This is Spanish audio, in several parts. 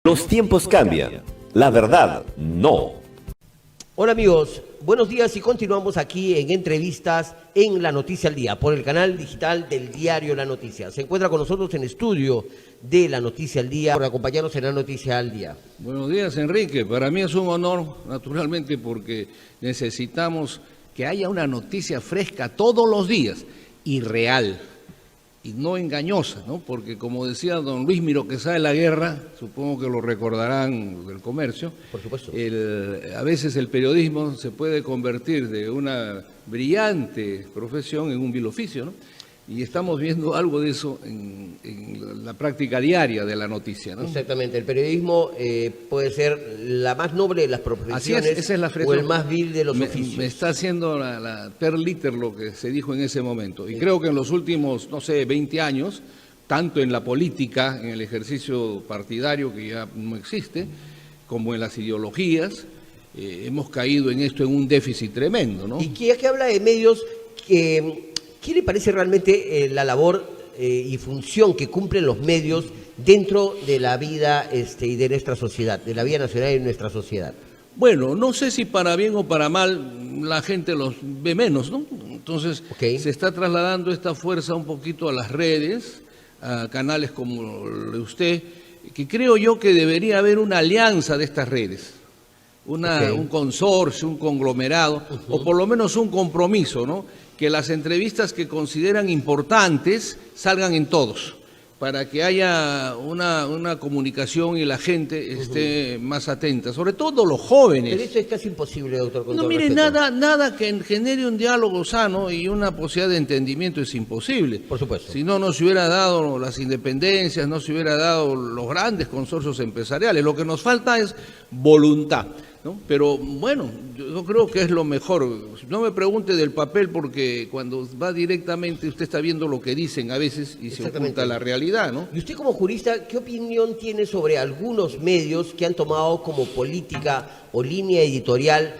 Los tiempos cambian, la verdad no. Hola amigos, buenos días y continuamos aquí en entrevistas en La Noticia al Día por el canal digital del diario La Noticia. Se encuentra con nosotros en estudio de La Noticia al Día por acompañarnos en La Noticia al Día. Buenos días, Enrique. Para mí es un honor, naturalmente, porque necesitamos que haya una noticia fresca todos los días y real. Y no engañosa, ¿no? Porque como decía don Luis Miro Quesada de la Guerra, supongo que lo recordarán del comercio, Por supuesto. a veces el periodismo se puede convertir de una brillante profesión en un vil oficio, ¿no? Y estamos viendo algo de eso en la práctica diaria de la noticia, ¿no? Exactamente, el periodismo puede ser la más noble de las profesiones. Así es, esa es la o el más vil de los oficios. Me está haciendo la per liter lo que se dijo en ese momento. Y creo que en los últimos, 20 años, tanto en la política, en el ejercicio partidario que ya no existe, como en las ideologías, hemos caído en esto en un déficit tremendo, ¿no? Y que ya que habla de medios, ¿qué le parece realmente la labor y función que cumplen los medios dentro de la vida y de nuestra sociedad, de la vida nacional y de nuestra sociedad? Bueno, no sé si para bien o para mal la gente los ve menos, ¿no? Entonces se está trasladando esta fuerza un poquito a las redes, a canales como el de usted, que creo yo que debería haber una alianza de estas redes, un consorcio, un conglomerado, o por lo menos un compromiso, ¿no? Que las entrevistas que consideran importantes salgan en todos, para que haya una comunicación y la gente esté más atenta, sobre todo los jóvenes. Pero eso es casi imposible, doctor. No, mire, nada que genere un diálogo sano y una posibilidad de entendimiento es imposible. Por supuesto. Si no, no se hubiera dado las independencias, no se hubiera dado los grandes consorcios empresariales. Lo que nos falta es voluntad, ¿no? Pero bueno, yo creo que es lo mejor. No me pregunte del papel porque cuando va directamente usted está viendo lo que dicen a veces y se oculta la realidad, ¿no? Y usted como jurista, ¿qué opinión tiene sobre algunos medios que han tomado como política o línea editorial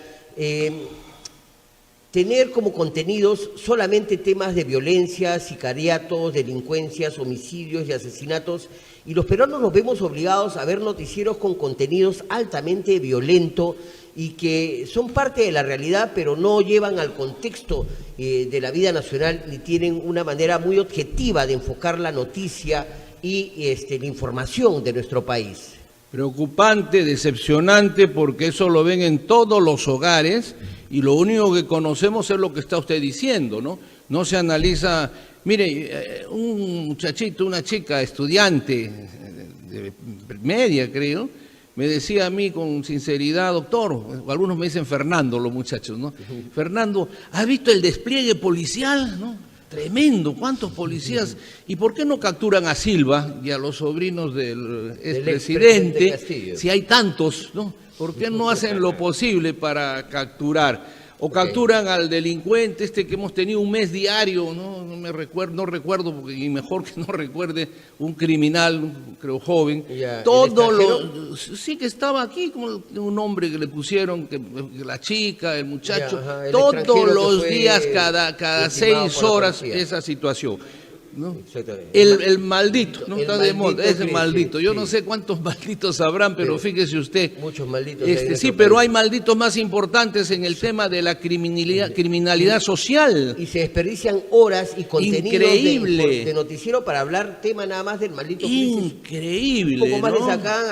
tener como contenidos solamente temas de violencia, sicariatos, delincuencias, homicidios y asesinatos? Y los peruanos nos vemos obligados a ver noticieros con contenidos altamente violentos y que son parte de la realidad, pero no llevan al contexto de la vida nacional ni tienen una manera muy objetiva de enfocar la noticia y la información de nuestro país. Preocupante, decepcionante, porque eso lo ven en todos los hogares y lo único que conocemos es lo que está usted diciendo, ¿no? No se analiza. Mire, un muchachito, una chica, estudiante de media, creo, me decía a mí con sinceridad, doctor, algunos me dicen Fernando, los muchachos, ¿no? Fernando, ¿has visto el despliegue policial? ¿No? Tremendo, ¿cuántos policías? ¿Y por qué no capturan a Silva y a los sobrinos del expresidente si hay tantos, ¿no? ¿Por qué no hacen lo posible para capturar? O capturan al delincuente que hemos tenido un mes diario, no recuerdo, porque y mejor que no recuerde, un criminal, creo joven, sí que estaba aquí, como un hombre que le pusieron, que la chica, el muchacho, todos los días, cada 6 horas, esa situación. ¿No? El maldito, ¿no? Está de moda, ese maldito. Yo no sé cuántos malditos habrán, pero fíjese usted. Muchos malditos. Sí, pero hay malditos más importantes en el tema de la criminalidad social. Y se desperdician horas y contenidos increíble de noticiero para hablar tema nada más del maldito. Increíble. Un poco más, ¿no? le sacan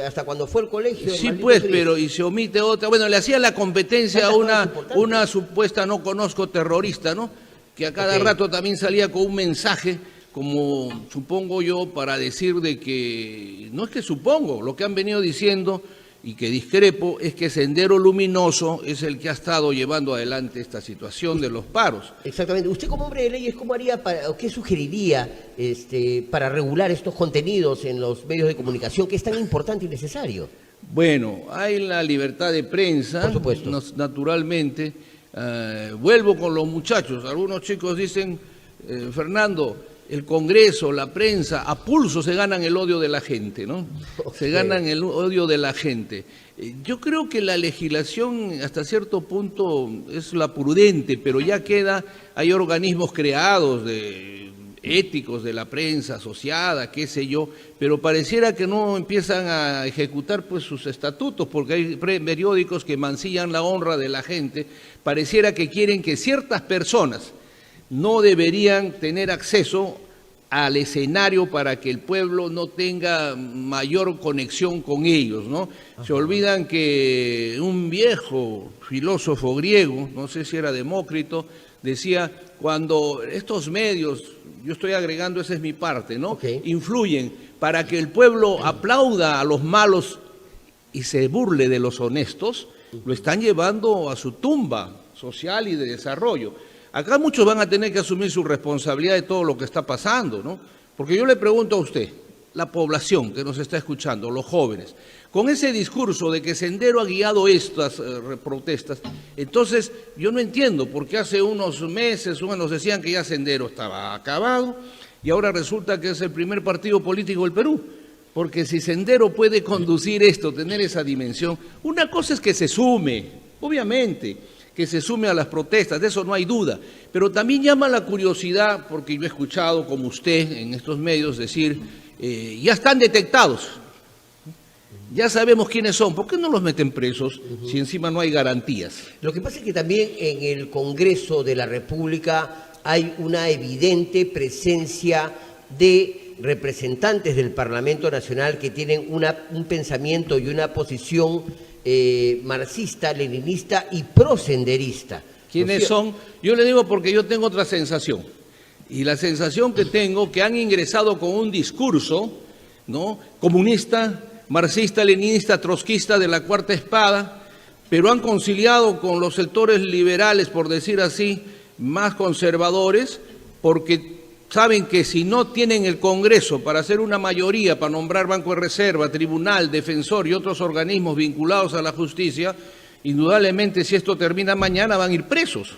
hasta cuando fue el colegio. Sí, pues, pero y se omite otra. Bueno, le hacía la competencia a una supuesta no conozco terrorista, ¿no? Que a cada rato también salía con un mensaje, como supongo yo, para decir de que, no es que supongo, lo que han venido diciendo y que discrepo es que Sendero Luminoso es el que ha estado llevando adelante esta situación de los paros. Exactamente. Usted como hombre de leyes, ¿cómo haría o qué sugeriría para regular estos contenidos en los medios de comunicación que es tan importante y necesario? Bueno, hay la libertad de prensa, por supuesto, naturalmente. Vuelvo con los muchachos. Algunos chicos dicen, Fernando, el Congreso, la prensa, a pulso se ganan el odio de la gente, ¿no? Se ganan el odio de la gente. Yo creo que la legislación hasta cierto punto es la prudente, pero ya hay organismos creados éticos de la prensa asociada, qué sé yo, pero pareciera que no empiezan a ejecutar pues sus estatutos, porque hay periódicos que mancillan la honra de la gente, pareciera que quieren que ciertas personas no deberían tener acceso al escenario para que el pueblo no tenga mayor conexión con ellos, ¿no? Ajá. Se olvidan que un viejo filósofo griego, no sé si era Demócrito, decía, cuando estos medios, yo estoy agregando, esa es mi parte, ¿no? Okay. Influyen para que el pueblo aplauda a los malos y se burle de los honestos, lo están llevando a su tumba social y de desarrollo. Acá muchos van a tener que asumir su responsabilidad de todo lo que está pasando, ¿no? Porque yo le pregunto a usted, la población que nos está escuchando, los jóvenes, con ese discurso de que Sendero ha guiado estas protestas, entonces yo no entiendo por qué hace unos meses nos decían que ya Sendero estaba acabado y ahora resulta que es el primer partido político del Perú. Porque si Sendero puede conducir esto, tener esa dimensión, una cosa es que se sume, obviamente, que se sume a las protestas, de eso no hay duda, pero también llama la curiosidad, porque yo he escuchado como usted en estos medios decir, ya están detectados, ya sabemos quiénes son, ¿por qué no los meten presos si encima no hay garantías? Lo que pasa es que también en el Congreso de la República hay una evidente presencia de representantes del Parlamento Nacional que tienen un pensamiento y una posición marxista, leninista y prosenderista. ¿Quiénes son? Yo le digo porque yo tengo otra sensación. Y la sensación que tengo, que han ingresado con un discurso, ¿no?, comunista, marxista, leninista, trotskista de la cuarta espada, pero han conciliado con los sectores liberales, por decir así, más conservadores, porque saben que si no tienen el Congreso para hacer una mayoría, para nombrar Banco de Reserva, Tribunal, Defensor y otros organismos vinculados a la justicia, indudablemente si esto termina mañana van a ir presos.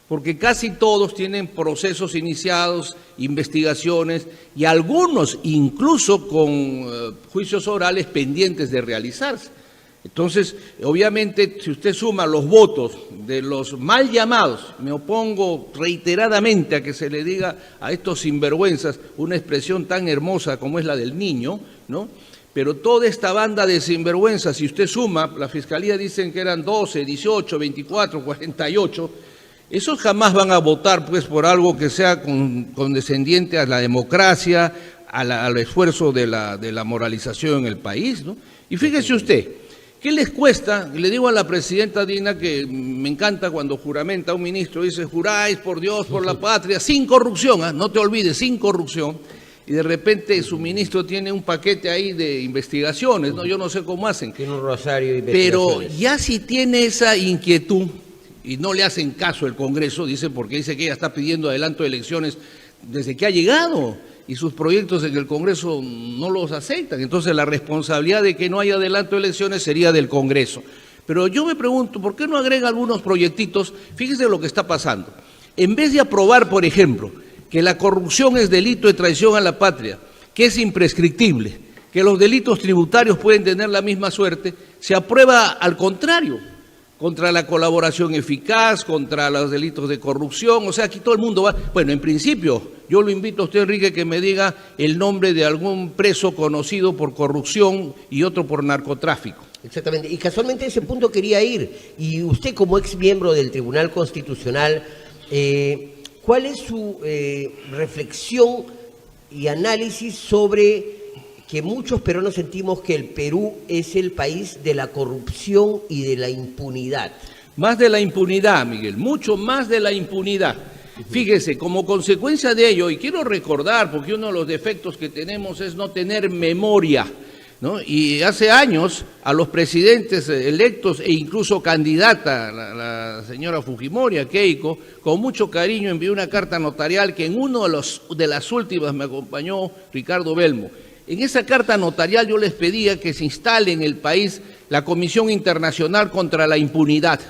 Porque casi todos tienen procesos iniciados, investigaciones y algunos incluso con juicios orales pendientes de realizarse. Entonces, obviamente, si usted suma los votos de los mal llamados, me opongo reiteradamente a que se le diga a estos sinvergüenzas una expresión tan hermosa como es la del niño, ¿no? Pero toda esta banda de sinvergüenzas, si usted suma, la Fiscalía dicen que eran 12, 18, 24, 48, esos jamás van a votar pues por algo que sea condescendiente a la democracia, al esfuerzo de la moralización en el país, ¿no? Y fíjese usted, ¿qué les cuesta? Le digo a la presidenta Dina que me encanta cuando juramenta a un ministro, dice, juráis por Dios, por la patria, sin corrupción, ¿eh? No te olvides, sin corrupción. Y de repente su ministro tiene un paquete ahí de investigaciones, ¿no? Yo no sé cómo hacen. Tiene un rosario de investigaciones. Pero ya si tiene esa inquietud y no le hacen caso el Congreso, dice, porque dice que ella está pidiendo adelanto de elecciones desde que ha llegado y sus proyectos en el Congreso no los aceptan. Entonces la responsabilidad de que no haya adelanto de elecciones sería del Congreso. Pero yo me pregunto, ¿por qué no agrega algunos proyectitos? Fíjese lo que está pasando. En vez de aprobar, por ejemplo, que la corrupción es delito de traición a la patria, que es imprescriptible, que los delitos tributarios pueden tener la misma suerte, se aprueba al contrario, contra la colaboración eficaz, contra los delitos de corrupción, o sea, aquí todo el mundo va. Bueno, en principio, yo lo invito a usted, Enrique, que me diga el nombre de algún preso conocido por corrupción y otro por narcotráfico. Exactamente, y casualmente a ese punto quería ir, y usted como ex miembro del Tribunal Constitucional, ¿cuál es su reflexión y análisis sobre que muchos peruanos sentimos que el Perú es el país de la corrupción y de la impunidad? Más de la impunidad, Miguel, mucho más de la impunidad. Fíjese, como consecuencia de ello, y quiero recordar, porque uno de los defectos que tenemos es no tener memoria, ¿no? Y hace años a los presidentes electos e incluso candidata, la señora Fujimori, a Keiko, con mucho cariño envió una carta notarial que en uno de las últimas me acompañó Ricardo Belmo. En esa carta notarial yo les pedía que se instale en el país la Comisión Internacional contra la Impunidad,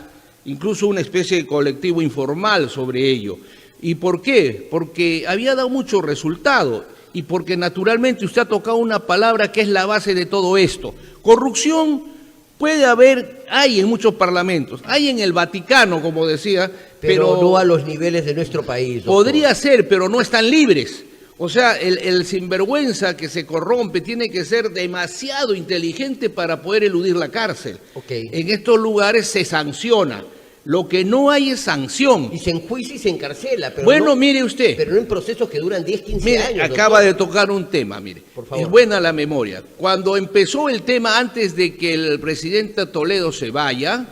incluso una especie de colectivo informal sobre ello. ¿Y por qué? Porque había dado mucho resultado y porque naturalmente usted ha tocado una palabra que es la base de todo esto. Corrupción puede haber, hay en muchos parlamentos, hay en el Vaticano, como decía, pero no a los niveles de nuestro país. Doctor. Podría ser, pero no están libres. O sea, el sinvergüenza que se corrompe tiene que ser demasiado inteligente para poder eludir la cárcel. Okay. En estos lugares se sanciona. Lo que no hay es sanción. Y se enjuicia y se encarcela. Pero Bueno, no, mire usted. Pero no en procesos que duran 10, 15 Mire, años. acaba doctor. de tocar un tema, mire. Por favor. Es buena la memoria. Cuando empezó el tema, antes de que el presidente Toledo se vaya,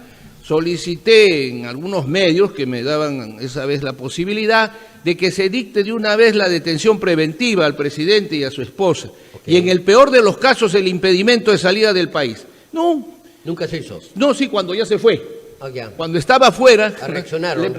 solicité en algunos medios que me daban esa vez la posibilidad de que se dicte de una vez la detención preventiva al presidente y a su esposa. Okay. Y en el peor de los casos, el impedimento de salida del país. No, Nunca se hizo. no, sí, cuando ya se fue. Oh, ya. Cuando estaba afuera, Reaccionaron.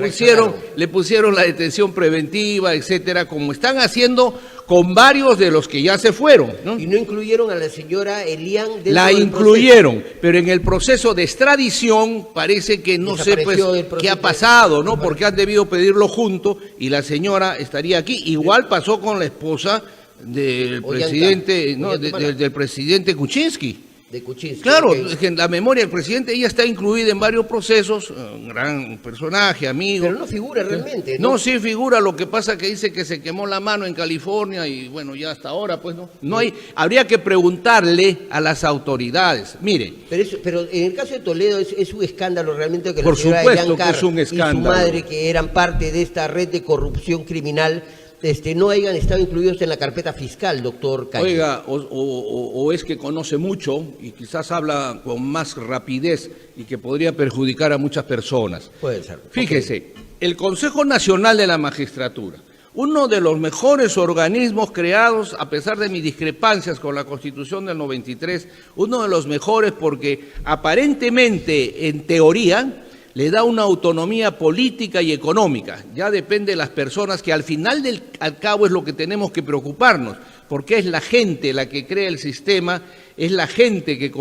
le pusieron la detención preventiva, etcétera, como están haciendo con varios de los que ya se fueron, ¿no? Y no incluyeron a la señora Elian dentro La del incluyeron, pero en el proceso de extradición parece que no sé pues Desapareció del proceso qué ha de- pasado, ¿no? Porque han debido pedirlo junto y la señora estaría aquí. Igual pasó con la esposa del Ollanta. presidente, no, Ollanta. del presidente Kuczynski. De Kuczynski. Claro, Ok. es que en la memoria del presidente ella está incluida en varios procesos, un gran personaje, amigo. Pero no figura realmente. No, sí figura, lo que pasa que dice que se quemó la mano en California y bueno, ya hasta ahora pues no hay, habría que preguntarle a las autoridades. Mire, Pero en el caso de Toledo es un escándalo realmente que Por la señora supuesto Elian que Carr es un y su escándalo. madre, que eran parte de esta red de corrupción criminal, no hayan estado incluidos en la carpeta fiscal, doctor Calle. oiga, o es que conoce mucho y quizás habla con más rapidez y que podría perjudicar a muchas personas. Puede ser. Fíjese, el Consejo Nacional de la Magistratura, uno de los mejores organismos creados, a pesar de mis discrepancias con la Constitución del 93, uno de los mejores porque aparentemente, en teoría, le da una autonomía política y económica. Ya depende de las personas, que al final al cabo es lo que tenemos que preocuparnos, porque es la gente la que crea el sistema, es la gente que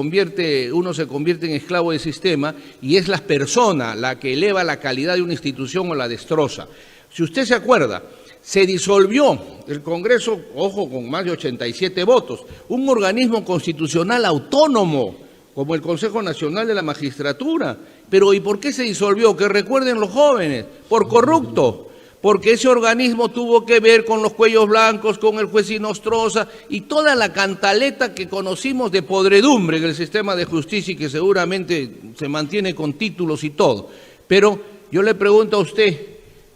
uno se convierte en esclavo del sistema, y es la persona la que eleva la calidad de una institución o la destroza. Si usted se acuerda, se disolvió el Congreso, ojo, con más de 87 votos, un organismo constitucional autónomo, como el Consejo Nacional de la Magistratura. Pero ¿y por qué se disolvió? Que recuerden los jóvenes, por corrupto, porque ese organismo tuvo que ver con los cuellos blancos, con el juez Inostroza y toda la cantaleta que conocimos de podredumbre en el sistema de justicia y que seguramente se mantiene con títulos y todo. Pero yo le pregunto a usted,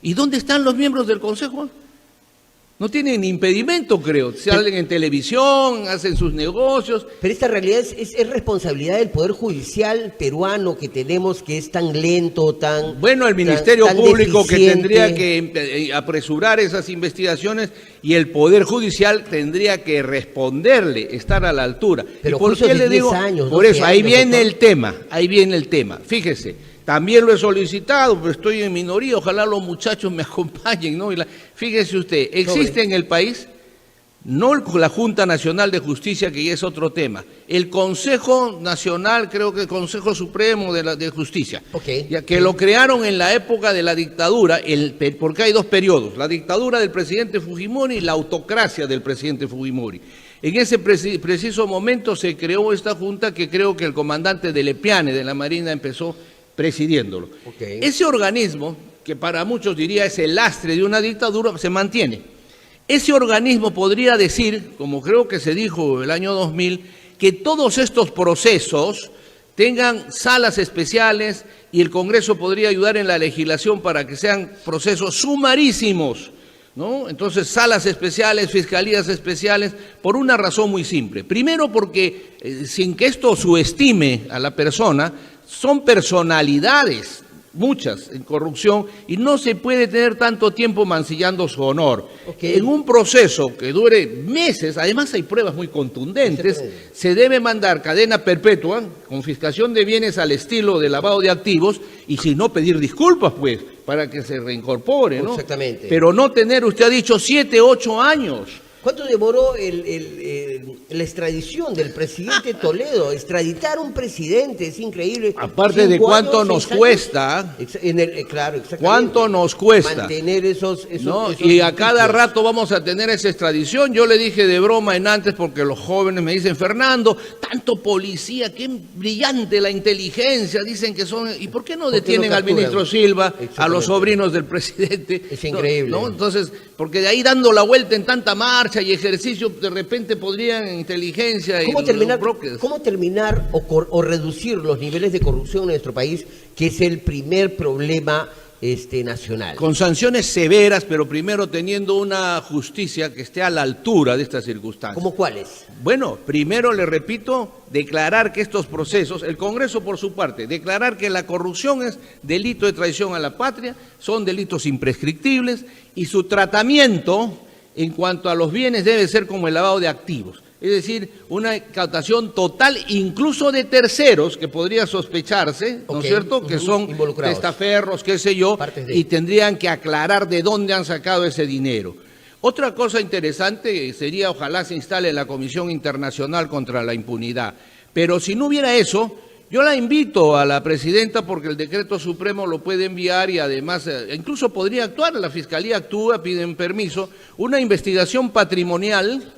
¿y dónde están los miembros del Consejo? No tienen impedimento, creo. Salen en televisión, hacen sus negocios. Pero esta realidad es responsabilidad del Poder Judicial peruano que tenemos, que es tan lento, tan... Bueno, el Ministerio tan Público que deficiente. tendría que apresurar esas investigaciones y el Poder Judicial tendría que responderle, estar a la altura. Pero ¿Y por juicios qué de le 10 digo? años, Por 12 eso, ahí años, viene doctor. el tema, ahí viene el tema. Fíjese, también lo he solicitado, pero estoy en minoría, ojalá los muchachos me acompañen, ¿no? Fíjese usted, existe en el país, no la Junta Nacional de Justicia, que ya es otro tema, el Consejo Nacional, creo que el Consejo Supremo de Justicia, Ok. ya que lo crearon en la época de la dictadura, porque hay dos periodos, la dictadura del presidente Fujimori y la autocracia del presidente Fujimori. En ese preciso momento se creó esta junta que creo que el comandante de Lepiane de la Marina empezó presidiéndolo. Ok. Ese organismo, que para muchos diría es el lastre de una dictadura, se mantiene. Ese organismo podría decir, como creo que se dijo el año 2000, que todos estos procesos tengan salas especiales y el Congreso podría ayudar en la legislación para que sean procesos sumarísimos, ¿no? Entonces, salas especiales, fiscalías especiales, por una razón muy simple. Primero porque, sin que esto subestime a la persona, son personalidades, muchas, en corrupción, y no se puede tener tanto tiempo mancillando su honor. Okay. En un proceso que dure meses, además hay pruebas muy contundentes, se debe mandar cadena perpetua, confiscación de bienes al estilo de lavado de activos, y si no, pedir disculpas, pues, para que se reincorpore, ¿no? Exactamente. Pero no tener, usted ha dicho, 7, 8 años. ¿Cuánto demoró la extradición del presidente Toledo? Extraditar a un presidente es increíble. Aparte de cuánto nos cuesta. Claro, exactamente. ¿Cuánto nos cuesta? Mantener esos ¿No? esos Y a cada indicios. rato vamos a tener esa extradición. Yo le dije de broma en antes, porque los jóvenes me dicen, Fernando, tanto policía, qué brillante la inteligencia, dicen que son... ¿Y por qué no detienen al capturan? ministro Silva, a Exactamente. los sobrinos del presidente? Es increíble. ¿No? Entonces, porque de ahí dando la vuelta en tanta marcha y ejercicio, de repente podrían inteligencia y ¿Cómo los terminar, brokers. cómo terminar o reducir los niveles de corrupción en nuestro país, que es el primer problema nacional? Con sanciones severas, pero primero teniendo una justicia que esté a la altura de estas circunstancias. ¿Cómo cuáles? Bueno, primero le repito, declarar que estos procesos, el Congreso por su parte, declarar que la corrupción es delito de traición a la patria, son delitos imprescriptibles y su tratamiento en cuanto a los bienes debe ser como el lavado de activos. Es decir, una incautación total, incluso de terceros, que podría sospecharse, ¿no es cierto?, que son testaferros, qué sé yo, y tendrían que aclarar de dónde han sacado ese dinero. Otra cosa interesante sería, ojalá se instale la Comisión Internacional contra la Impunidad. Pero si no hubiera eso, yo la invito a la presidenta, porque el decreto supremo lo puede enviar y además incluso podría actuar, la Fiscalía actúa, piden permiso, una investigación patrimonial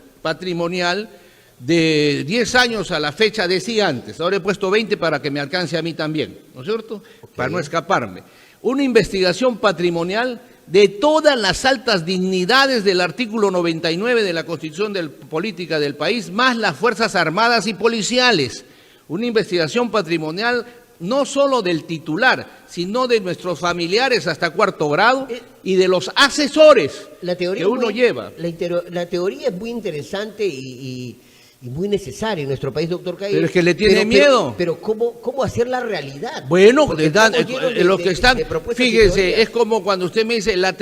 de 10 años a la fecha, decía antes, ahora he puesto 20 para que me alcance a mí también, ¿no es cierto? Okay. Para no escaparme. Una investigación patrimonial de todas las altas dignidades del artículo 99 de la Constitución Política del país, más las Fuerzas Armadas y Policiales. Una investigación patrimonial no solo del titular, sino de nuestros familiares hasta cuarto grado y de los asesores que uno lleva. La teoría es muy interesante y muy necesaria en nuestro país, doctor Calle. Pero es que le tiene miedo. Pero ¿cómo hacer la realidad? Bueno, los que están, fíjense, es como cuando usted me dice, la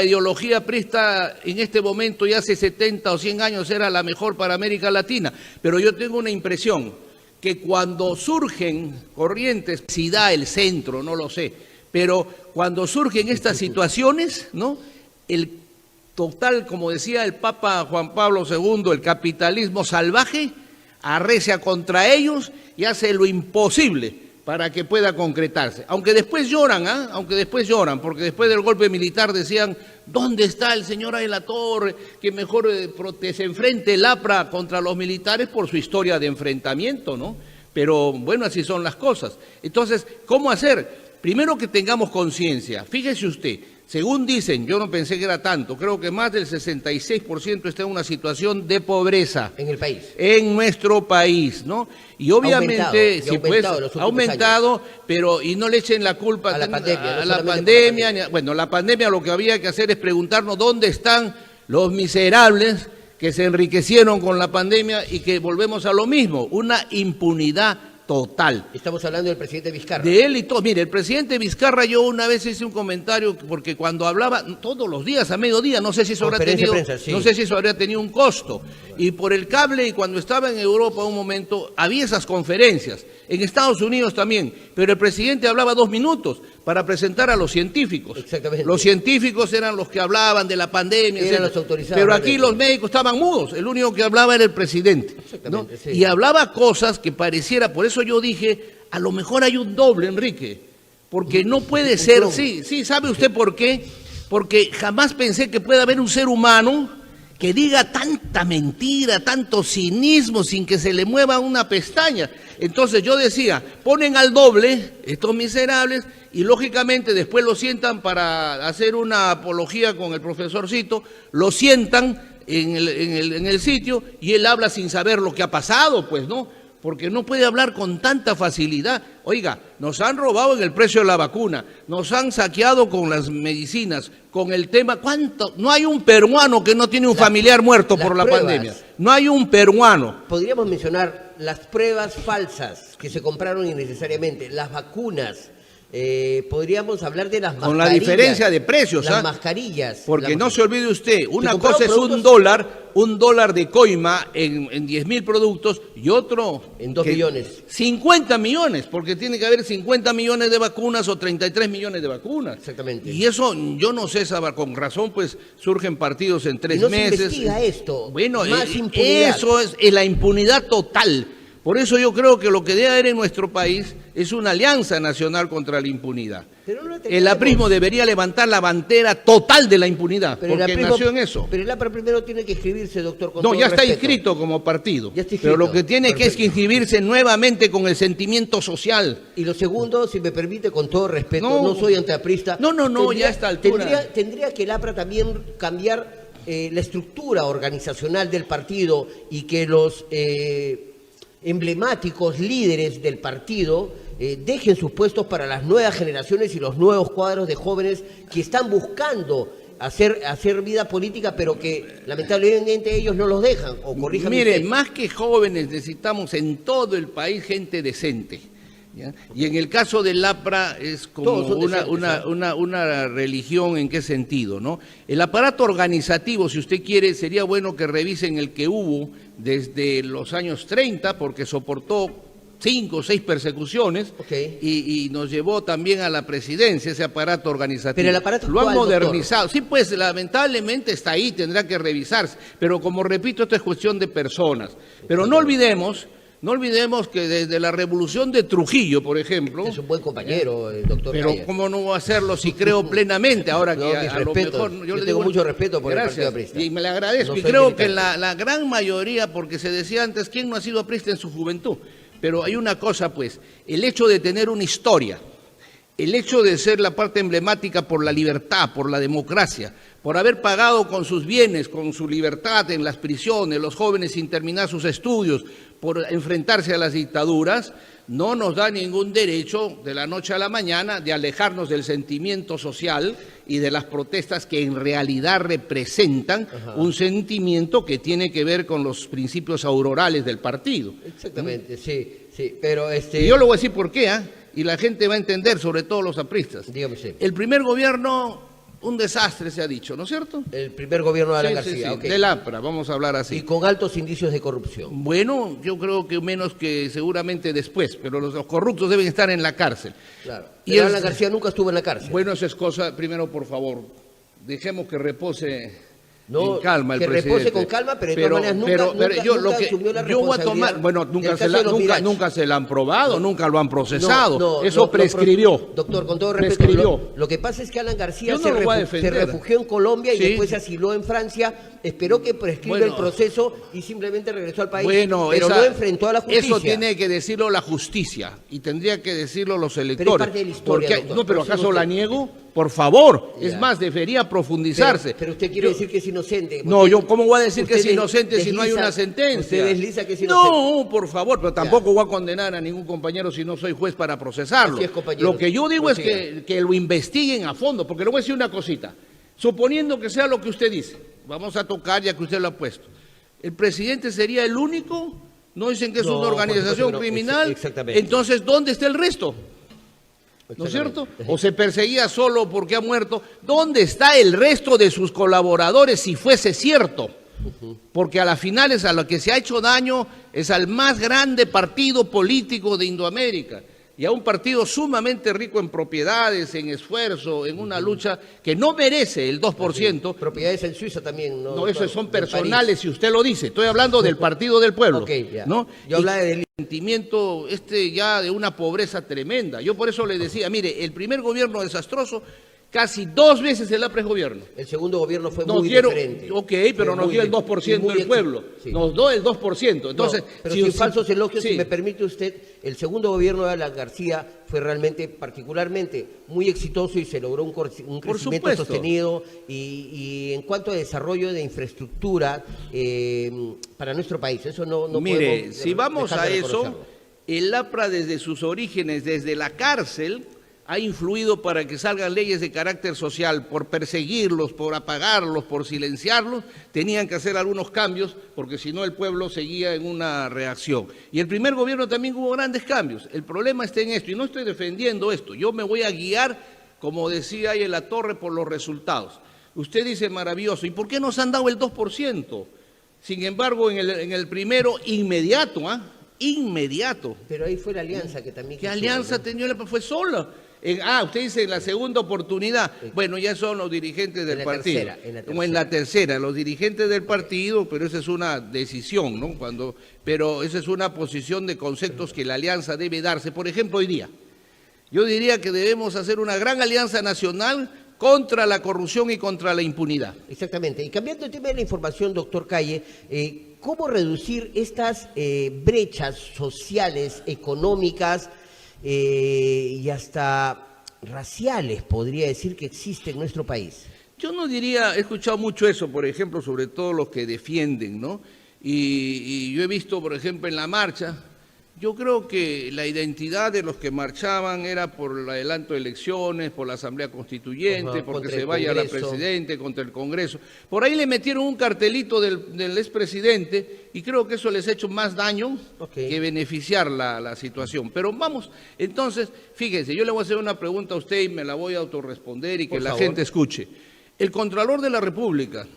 ideología prista en este momento y hace 70 o 100 años era la mejor para América Latina. Pero yo tengo una impresión, que cuando surgen corrientes, si da el centro, no lo sé, pero cuando surgen estas situaciones, ¿no? El total, como decía el Papa Juan Pablo II, el capitalismo salvaje arrecia contra ellos y hace lo imposible para que pueda concretarse. Aunque después lloran, porque después del golpe militar decían, ¿dónde está el señor de la Torre? Que mejor se enfrente el APRA contra los militares por su historia de enfrentamiento, ¿no? Pero bueno, así son las cosas. Entonces, ¿cómo hacer? Primero que tengamos conciencia. Fíjese usted, según dicen, yo no pensé que era tanto, creo que más del 66% está en una situación de pobreza. En el país. En nuestro país, ¿no? Y obviamente ha aumentado, pero y no le echen la culpa a la pandemia. A la pandemia. Bueno, la pandemia lo que había que hacer es preguntarnos dónde están los miserables que se enriquecieron con la pandemia y que volvemos a lo mismo, una impunidad total. Estamos hablando del presidente Vizcarra. De él y todo. Mire, el presidente Vizcarra, yo una vez hice un comentario, porque cuando hablaba todos los días, a mediodía, no sé si eso habría tenido un costo. Y por el cable, y cuando estaba en Europa un momento, había esas conferencias. En Estados Unidos también. Pero el presidente hablaba 2 minutos para presentar a los científicos. Exactamente. Los científicos eran los que hablaban de la pandemia. Eran los autorizados. Pero aquí los médicos estaban mudos. El único que hablaba era el presidente. Exactamente, ¿no? sí. Y hablaba cosas que pareciera, por eso yo dije, a lo mejor hay un doble, Enrique. Porque no puede ser, sí, ¿sabe usted por qué? Porque jamás pensé que pueda haber un ser humano que diga tanta mentira, tanto cinismo, sin que se le mueva una pestaña. Entonces yo decía, ponen al doble estos miserables y lógicamente después lo sientan para hacer una apología con el profesorcito, lo sientan en el sitio y él habla sin saber lo que ha pasado, pues, ¿no? Porque no puede hablar con tanta facilidad. Oiga, nos han robado en el precio de la vacuna, nos han saqueado con las medicinas, con el tema, ¿cuánto? No hay un peruano que no tiene un familiar muerto por la pandemia. No hay un peruano. Podríamos mencionar las pruebas falsas que se compraron innecesariamente, las vacunas podríamos hablar de las mascarillas. Con la diferencia de precios, las mascarillas. Porque no se olvide usted, una compraron cosa es un dólar de coima en 10.000 productos y otro... En 2 millones. 50 millones, porque tiene que haber 50 millones de vacunas o 33 millones de vacunas. Exactamente. Y eso, yo no sé, con razón, pues surgen partidos en 3 y no meses. se investiga esto. Bueno, más impunidad. eso es la impunidad total. Por eso yo creo que lo que debe haber en nuestro país es una alianza nacional contra la impunidad. Pero no El aprismo debería levantar la bandera total de la impunidad, pero porque nació en eso. Pero el APRA primero tiene que inscribirse, doctor. Con No, todo ya está respeto. inscrito como partido. Ya está inscrito. Pero lo que tiene que es que inscribirse nuevamente con el sentimiento social. Y lo segundo, si me permite, con todo respeto, No. no soy antiaprista. No, ya a esta altura. Tendría que el APRA también cambiar la estructura organizacional del partido y que los emblemáticos líderes del partido dejen sus puestos para las nuevas generaciones y los nuevos cuadros de jóvenes que están buscando hacer vida política, pero que lamentablemente ellos no los dejan, o corríjame Mire, usted. más que jóvenes necesitamos en todo el país gente decente. ¿Ya? Y en el caso del APRA es como Todos son decentes, una religión. ¿En qué sentido? ¿No? El aparato organizativo, si usted quiere, sería bueno que revisen el que hubo desde los años 30, porque soportó 5 o 6 persecuciones, Okay. y nos llevó también a la presidencia ese aparato organizativo. Pero el aparato lo han actual, modernizado. Sí, pues lamentablemente está ahí, tendrá que revisarse. Pero como repito, esto es cuestión de personas. Pero no olvidemos que desde la revolución de Trujillo, por ejemplo... Es un buen compañero, doctor Pero Calles. ¿cómo no va a hacerlo si creo plenamente? Ahora No, que mis a lo respetos. mejor... Yo le tengo digo, mucho respeto por el gracias, partido aprista. y me le agradezco. No y soy creo que militante. la gran mayoría, porque se decía antes, ¿quién no ha sido aprista en su juventud? Pero hay una cosa, pues, el hecho de tener una historia, el hecho de ser la parte emblemática por la libertad, por la democracia, por haber pagado con sus bienes, con su libertad en las prisiones, los jóvenes sin terminar sus estudios, por enfrentarse a las dictaduras, no nos da ningún derecho de la noche a la mañana de alejarnos del sentimiento social y de las protestas que en realidad representan un sentimiento que tiene que ver con los principios aurorales del partido. Exactamente, sí, pero Y yo le voy a decir por qué, y la gente va a entender, sobre todo los apristas. Dígame usted. El primer gobierno, un desastre se ha dicho, ¿no es cierto? El primer gobierno de Alan Sí, García, sí, ok. del APRA, vamos a hablar así. Y con altos indicios de corrupción. Bueno, yo creo que menos que seguramente después, pero los corruptos deben estar en la cárcel. Claro. Y Pero el- Alan García nunca estuvo en la cárcel. Bueno, eso es cosa, primero por favor, dejemos que repose No, en calma el que repose presidente. con calma, pero de todas maneras nunca asumió la yo voy a tomar, responsabilidad bueno, del caso de los Mirage. nunca se la han probado, nunca lo han procesado, No, eso no, prescribió. Doctor, con todo respeto, Prescribió. lo que pasa es que Alan García Yo no lo voy a se defender. refugió en Colombia y Sí. después se asiló en Francia, esperó que prescriba Bueno. el proceso y simplemente regresó al país, Bueno, pero esa- no enfrentó a la justicia. Eso tiene que decirlo la justicia y tendría que decirlo los es electores. parte de la historia, Porque- doctor, no, pero por eso ¿acaso usted- la niego? Por favor, Ya. es más, debería profundizarse. Pero usted quiere decir que es inocente. No, Usted- yo cómo voy a decir que es usted inocente si no hay desliza- una sentencia. Usted desliza que es inocente. No, por favor, pero tampoco voy a condenar a ningún compañero si no soy juez para procesarlo. Así es, compañero. Lo que yo digo es Prosiga. que lo investiguen a fondo, porque le voy a decir una cosita. Suponiendo que sea lo que usted dice, vamos a tocar ya que usted lo ha puesto. ¿El presidente sería el único? ¿No dicen que es No, una por organización supuesto que no. criminal? Exactamente. Entonces, ¿dónde está el resto? ¿No es cierto? ¿O se perseguía solo porque ha muerto? ¿Dónde está el resto de sus colaboradores si fuese cierto? Porque a las finales a lo que se ha hecho daño es al más grande partido político de Indoamérica y a un partido sumamente rico en propiedades, en esfuerzo, en una lucha que no merece el 2%. Propiedades en Suiza también. No, esos son Del personales, París. si usted lo dice. Estoy hablando del Partido del Pueblo. Ok, ya. ¿no? Yo hablaba del sentimiento ya de una pobreza tremenda. Yo por eso le decía, mire, el primer gobierno desastroso, casi 2 veces el APRA es gobierno. El segundo gobierno fue Nos muy dieron, diferente. ok, pero Fue nos muy dio el di- 2% muy del pueblo. sí. Nos dio el 2%. Entonces, No, pero sin falsos elogios, sí. si me permite usted, el segundo gobierno de Alan García fue realmente particularmente muy exitoso y se logró un crecimiento supuesto. sostenido y en cuanto a desarrollo de infraestructura para nuestro país. Eso no Mire, podemos si vamos dejar a de eso, reconocerlo. el APRA desde sus orígenes, desde la cárcel, ha influido para que salgan leyes de carácter social, por perseguirlos, por apagarlos, por silenciarlos, tenían que hacer algunos cambios, porque si no el pueblo seguía en una reacción. Y el primer gobierno también hubo grandes cambios. El problema está en esto, y no estoy defendiendo esto, yo me voy a guiar, como decía ahí en la torre, por los resultados. Usted dice maravilloso, ¿y por qué nos han dado el 2%? Sin embargo, en el primero, inmediato, inmediato. Pero ahí fue la alianza que también... ¿Qué alianza tenía? Fue sola. Usted dice en la segunda oportunidad. Bueno, ya son los dirigentes del partido. Como en la tercera, los dirigentes del partido, pero esa es una decisión, ¿no? Pero esa es una posición de conceptos que la alianza debe darse. Por ejemplo, hoy día, yo diría que debemos hacer una gran alianza nacional contra la corrupción y contra la impunidad. Exactamente. Y cambiando el tema de la información, doctor Calle, ¿cómo reducir estas brechas sociales, económicas y hasta raciales, podría decir, que existen en nuestro país? Yo no diría, he escuchado mucho eso, por ejemplo, sobre todo los que defienden, ¿no? Y yo he visto, por ejemplo, en la marcha, yo creo que la identidad de los que marchaban era por el adelanto de elecciones, por la Asamblea Constituyente, porque se vaya la Presidente, contra el Congreso. Por ahí le metieron un cartelito del expresidente y creo que eso les ha hecho más daño que beneficiar la situación. Pero vamos, entonces, fíjense, yo le voy a hacer una pregunta a usted y me la voy a autorresponder y que la gente escuche. El Contralor de la República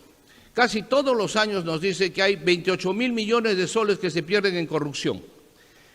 casi todos los años nos dice que hay 28.000 millones de soles que se pierden en corrupción.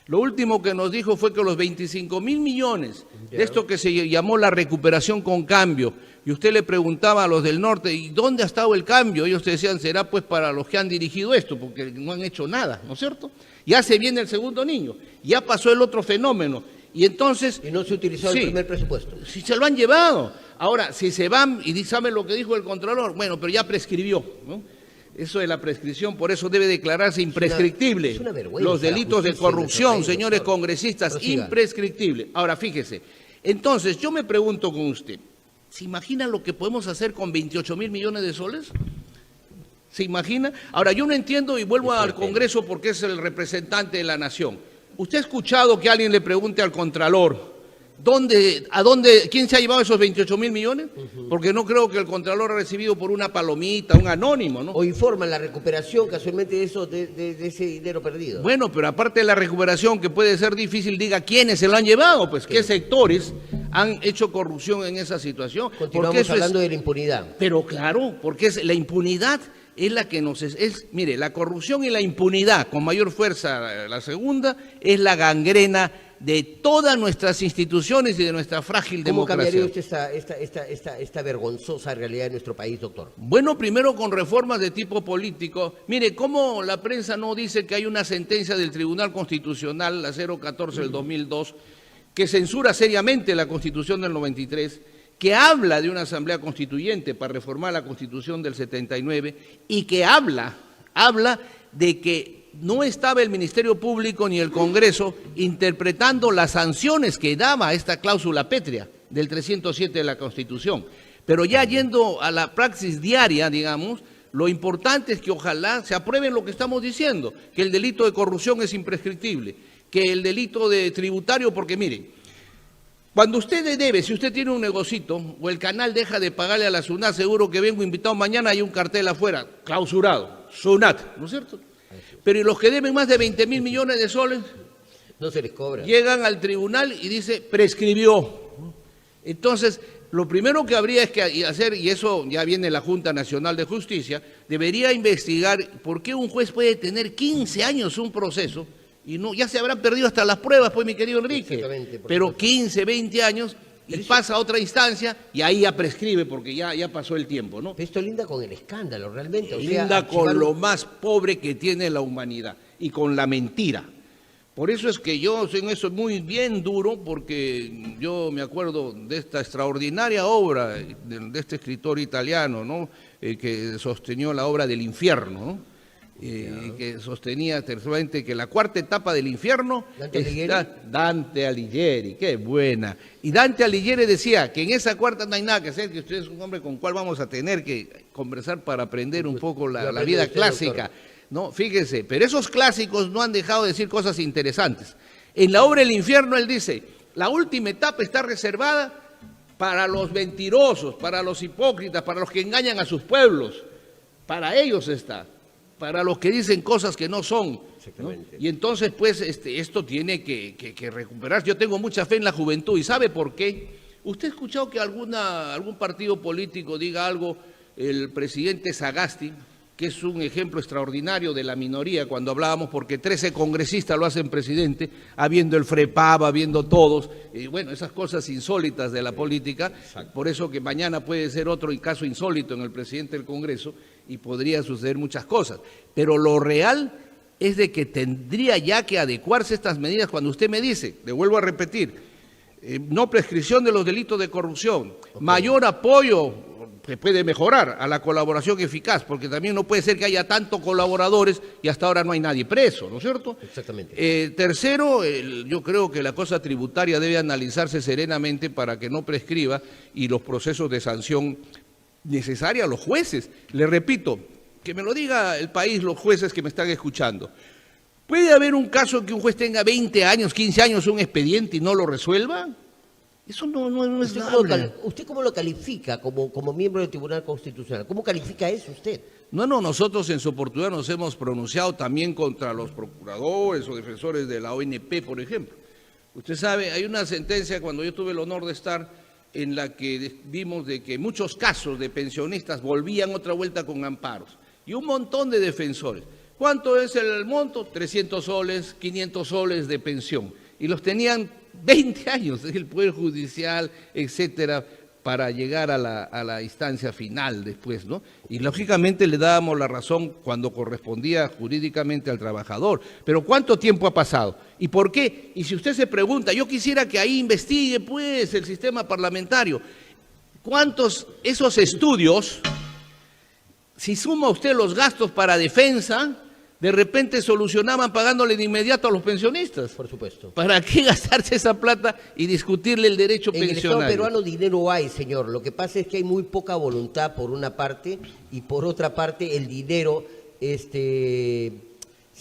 Lo último que nos dijo fue que los 25.000 millones de esto que se llamó la recuperación con cambio, y usted le preguntaba a los del norte, ¿y dónde ha estado el cambio? Ellos te decían, será pues para los que han dirigido esto, porque no han hecho nada, ¿no es cierto? Ya se viene el segundo niño, ya pasó el otro fenómeno, y entonces... Y no se utilizó el primer presupuesto. Sí, se lo han llevado. Ahora, si se van, y ¿saben lo que dijo el Contralor? Bueno, pero ya prescribió, ¿no? Eso de la prescripción, por eso debe declararse imprescriptible. Es una vergüenza. Los delitos de corrupción, señores congresistas, imprescriptible. Ahora, fíjese, entonces yo me pregunto con usted, ¿se imagina lo que podemos hacer con 28.000 millones de soles? ¿Se imagina? Ahora, yo no entiendo y vuelvo al Congreso porque es el representante de la nación. ¿Usted ha escuchado que alguien le pregunte al Contralor, quién se ha llevado esos 28.000 millones? Porque no creo que el Contralor ha recibido por una palomita, un anónimo, ¿no? O informan la recuperación casualmente de ese dinero perdido. Bueno, pero aparte de la recuperación, que puede ser difícil, diga quiénes se lo han llevado, pues qué sectores han hecho corrupción en esa situación. Continuamos hablando de la impunidad. Pero claro, porque la impunidad es la que mire, la corrupción y la impunidad, con mayor fuerza la segunda, es la gangrena de todas nuestras instituciones y de nuestra frágil democracia. ¿Cómo cambiaría usted esta vergonzosa realidad de nuestro país, doctor? Bueno, primero con reformas de tipo político. Mire, ¿cómo la prensa no dice que hay una sentencia del Tribunal Constitucional, la 014 del 2002, que censura seriamente la Constitución del 93, que habla de una asamblea constituyente para reformar la Constitución del 79 y que habla de que no estaba el Ministerio Público ni el Congreso interpretando las sanciones que daba esta cláusula pétrea del 307 de la Constitución. Pero ya yendo a la praxis diaria, digamos, lo importante es que ojalá se apruebe lo que estamos diciendo, que el delito de corrupción es imprescriptible, que el delito de tributario, porque miren, cuando usted debe, si usted tiene un negocito o el canal deja de pagarle a la SUNAT, seguro que vengo invitado mañana, hay un cartel afuera, clausurado, SUNAT, ¿no es cierto? Pero ¿y los que deben más de 20.000 millones de soles? No se les cobra. Llegan al tribunal y dice, prescribió. Entonces, lo primero que habría que hacer, y eso ya viene la Junta Nacional de Justicia, debería investigar por qué un juez puede tener 15 años un proceso y no, ya se habrán perdido hasta las pruebas, pues, mi querido Enrique. Pero 15, 20 años y pasa a otra instancia y ahí ya prescribe porque ya pasó el tiempo, ¿no? Esto linda con el escándalo, realmente. Linda con lo más pobre que tiene la humanidad y con la mentira. Por eso es que yo en eso muy bien duro, porque yo me acuerdo de esta extraordinaria obra de este escritor italiano, ¿no? Que sostenió la obra del infierno, ¿no? Que sostenía textualmente que la cuarta etapa del infierno está Dante Alighieri, qué buena. Y Dante Alighieri decía que en esa cuarta no hay nada que hacer, que usted es un hombre con el cual vamos a tener que conversar para aprender un poco la vida clásica. No, fíjese, pero esos clásicos no han dejado de decir cosas interesantes. En la obra El infierno él dice La última etapa está reservada para los mentirosos, para los hipócritas, para los que engañan a sus pueblos. Para ellos está, para los que dicen cosas que no son, ¿no? Y entonces, pues, esto tiene que recuperarse. Yo tengo mucha fe en la juventud, ¿y sabe por qué? ¿Usted ha escuchado que algún partido político diga algo, el presidente Sagasti, que es un ejemplo extraordinario de la minoría, cuando hablábamos, porque 13 congresistas lo hacen presidente, habiendo el FREPAV, habiendo todos, y bueno, esas cosas insólitas de la política? Exacto. Por eso que mañana puede ser otro caso insólito en el presidente del Congreso, y podría suceder muchas cosas. Pero lo real es de que tendría ya que adecuarse estas medidas. Cuando usted me dice, le vuelvo a repetir, no prescripción de los delitos de corrupción, mayor apoyo, que puede mejorar, a la colaboración eficaz, porque también no puede ser que haya tantos colaboradores y hasta ahora no hay nadie preso, ¿no es cierto? Exactamente. Tercero, yo creo que la cosa tributaria debe analizarse serenamente para que no prescriba, y los procesos de sanción necesaria a los jueces. Le repito, que me lo diga el país, los jueces que me están escuchando. ¿Puede haber un caso en que un juez tenga 20 años, 15 años un expediente y no lo resuelva? Eso no es nada. ¿Usted cómo lo califica como miembro del Tribunal Constitucional? ¿Cómo califica eso usted? No, nosotros en su oportunidad nos hemos pronunciado también contra los procuradores o defensores de la ONP, por ejemplo. Usted sabe, hay una sentencia cuando yo tuve el honor de estar, en la que vimos de que muchos casos de pensionistas volvían otra vuelta con amparos, y un montón de defensores. ¿Cuánto es el monto? 300 soles, 500 soles de pensión, y los tenían 20 años, el Poder Judicial, etcétera, para llegar a la instancia final después, ¿no? Y lógicamente le dábamos la razón cuando correspondía jurídicamente al trabajador. Pero ¿cuánto tiempo ha pasado? ¿Y por qué? Y si usted se pregunta, yo quisiera que ahí investigue, pues, el sistema parlamentario. ¿Cuántos esos estudios, si suma usted los gastos para defensa, de repente solucionaban pagándole de inmediato a los pensionistas? Por supuesto. ¿Para qué gastarse esa plata y discutirle el derecho pensionario? En el Estado peruano dinero hay, señor. Lo que pasa es que hay muy poca voluntad por una parte, y por otra parte el dinero se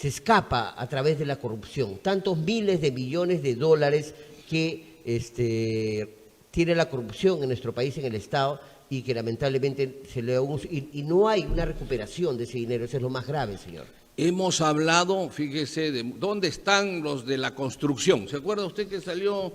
escapa a través de la corrupción. Tantos miles de millones de dólares que tiene la corrupción en nuestro país, en el Estado, y que lamentablemente se le usa, y no hay una recuperación de ese dinero. Eso es lo más grave, señor. Hemos hablado, fíjese, de dónde están los de la construcción. ¿Se acuerda usted que salió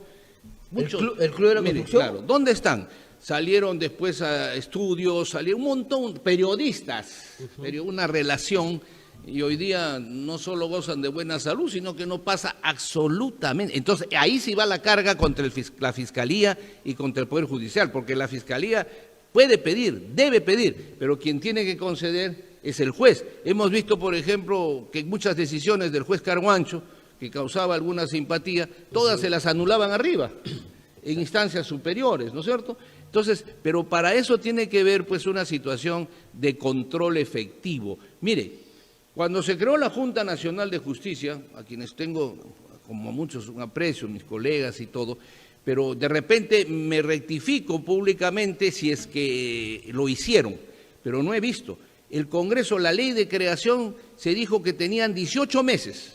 mucho? ¿El club de la construcción? Claro, ¿dónde están? Salieron después a estudios, salieron un montón, periodistas, una relación, y hoy día no solo gozan de buena salud, sino que no pasa absolutamente. Entonces, ahí sí va la carga contra la Fiscalía y contra el Poder Judicial, porque la Fiscalía puede pedir, debe pedir, pero quien tiene que conceder es el juez. Hemos visto, por ejemplo, que muchas decisiones del juez Carguancho, que causaba alguna simpatía, todas se las anulaban arriba, en instancias superiores, ¿no es cierto? Entonces, pero para eso tiene que ver, pues, una situación de control efectivo. Mire, cuando se creó la Junta Nacional de Justicia, a quienes tengo, como muchos, un aprecio, mis colegas y todo, pero de repente me rectifico públicamente si es que lo hicieron, pero no he visto. El Congreso, la ley de creación, se dijo que tenían 18 meses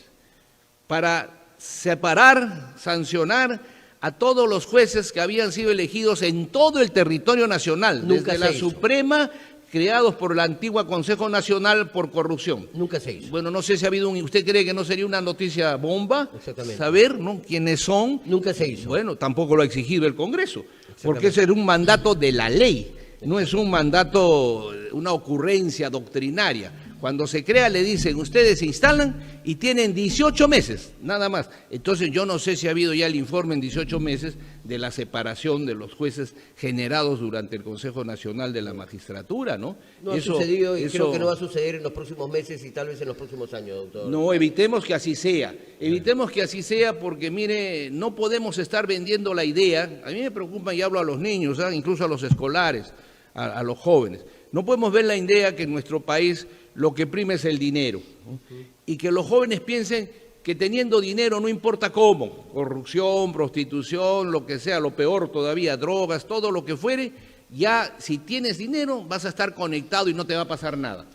para separar, sancionar a todos los jueces que habían sido elegidos en todo el territorio nacional, desde la Suprema, creados por la antigua Consejo Nacional por corrupción. Nunca se hizo. Bueno, no sé si ha habido ¿usted cree que no sería una noticia bomba? Exactamente. Saber, ¿no?, quiénes son. Nunca se hizo. Bueno, tampoco lo ha exigido el Congreso, porque ese era un mandato de la ley. No es un mandato, una ocurrencia doctrinaria. Cuando se crea le dicen, ustedes se instalan y tienen 18 meses, nada más. Entonces yo no sé si ha habido ya el informe en 18 meses de la separación de los jueces generados durante el Consejo Nacional de la Magistratura, ¿no? No ha sucedido, y creo que no va a suceder en los próximos meses y tal vez en los próximos años, doctor. No, evitemos que así sea. Evitemos que así sea porque, mire, no podemos estar vendiendo la idea. A mí me preocupa, y hablo a los niños, incluso a los escolares, a los jóvenes. No podemos ver la idea que en nuestro país lo que prima es el dinero, ¿no? Y que los jóvenes piensen que teniendo dinero no importa cómo, corrupción, prostitución, lo que sea, lo peor todavía, drogas, todo lo que fuere, ya si tienes dinero vas a estar conectado y no te va a pasar nada.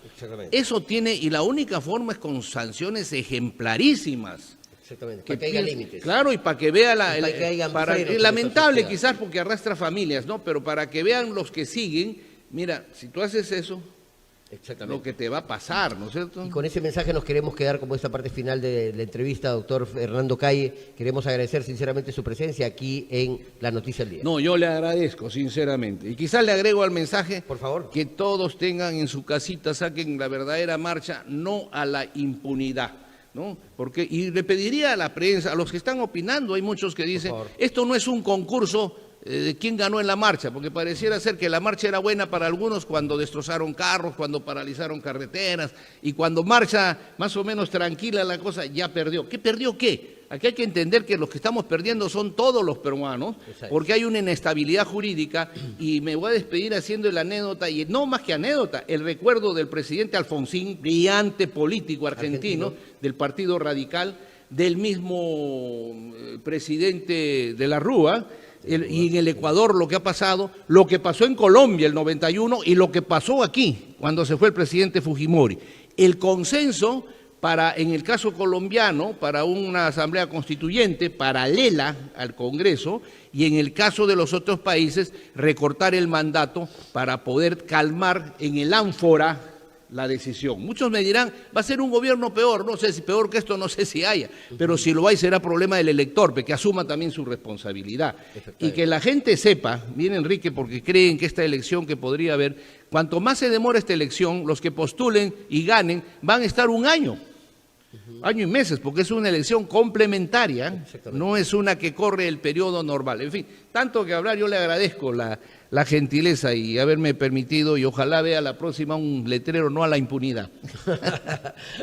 Eso tiene, y la única forma es con sanciones ejemplarísimas. Exactamente, para que haya límites. Claro, y para que vea Y para que haya frenos en lamentable esta sociedad. quizás porque arrastra familias, ¿no? Pero para que vean los que siguen, mira, si tú haces eso, Exactamente. lo que te va a pasar, ¿no es cierto? Y con ese mensaje nos queremos quedar como esta parte final de la entrevista, doctor Fernando Calle. Queremos agradecer sinceramente su presencia aquí en La Noticia del Día. No, yo le agradezco, sinceramente. Y quizás le agrego al mensaje Por favor. que todos tengan en su casita, saquen la verdadera marcha, no a la impunidad, ¿no? Porque, y le pediría a la prensa, a los que están opinando, hay muchos que dicen, favor. esto no es un concurso de quién ganó en la marcha, porque pareciera ser que la marcha era buena para algunos cuando destrozaron carros, cuando paralizaron carreteras, y cuando marcha más o menos tranquila la cosa, ya perdió. ¿Qué perdió qué? Aquí hay que entender que los que estamos perdiendo son todos los peruanos, Exacto. porque hay una inestabilidad jurídica, y me voy a despedir haciendo la anécdota, y no más que anécdota, el recuerdo del presidente Alfonsín, brillante político argentino. Del Partido Radical, del mismo presidente de la Rúa, y en el Ecuador lo que ha pasado, lo que pasó en Colombia el 91 y lo que pasó aquí cuando se fue el presidente Fujimori. El consenso para, en el caso colombiano, para una asamblea constituyente paralela al Congreso, y en el caso de los otros países, recortar el mandato para poder calmar en el ánfora la decisión. Muchos me dirán, va a ser un gobierno peor, no sé si peor que esto, no sé si haya, pero si lo hay será problema del elector, que asuma también su responsabilidad. Y que la gente sepa, bien Enrique, porque creen que esta elección que podría haber, cuanto más se demora esta elección, los que postulen y ganen van a estar un año y meses, porque es una elección complementaria, no es una que corre el periodo normal. En fin, tanto que hablar, yo le agradezco la gentileza y haberme permitido, y ojalá vea la próxima un letrero no a la impunidad.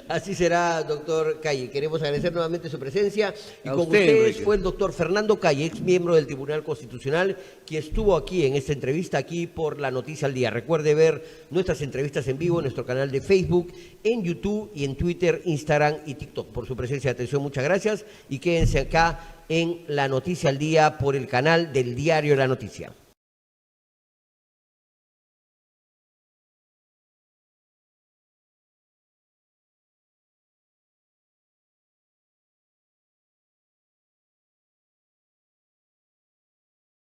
Así será, doctor Calle. Queremos agradecer nuevamente su presencia. Y A con usted, ustedes Enrique. fue el doctor Fernando Calle, ex miembro del Tribunal Constitucional, que estuvo aquí en esta entrevista, aquí por La Noticia al Día. Recuerde ver nuestras entrevistas en vivo en nuestro canal de Facebook, en YouTube y en Twitter, Instagram y TikTok. Por su presencia y atención, muchas gracias. Y quédense acá en La Noticia al Día por el canal del Diario La Noticia.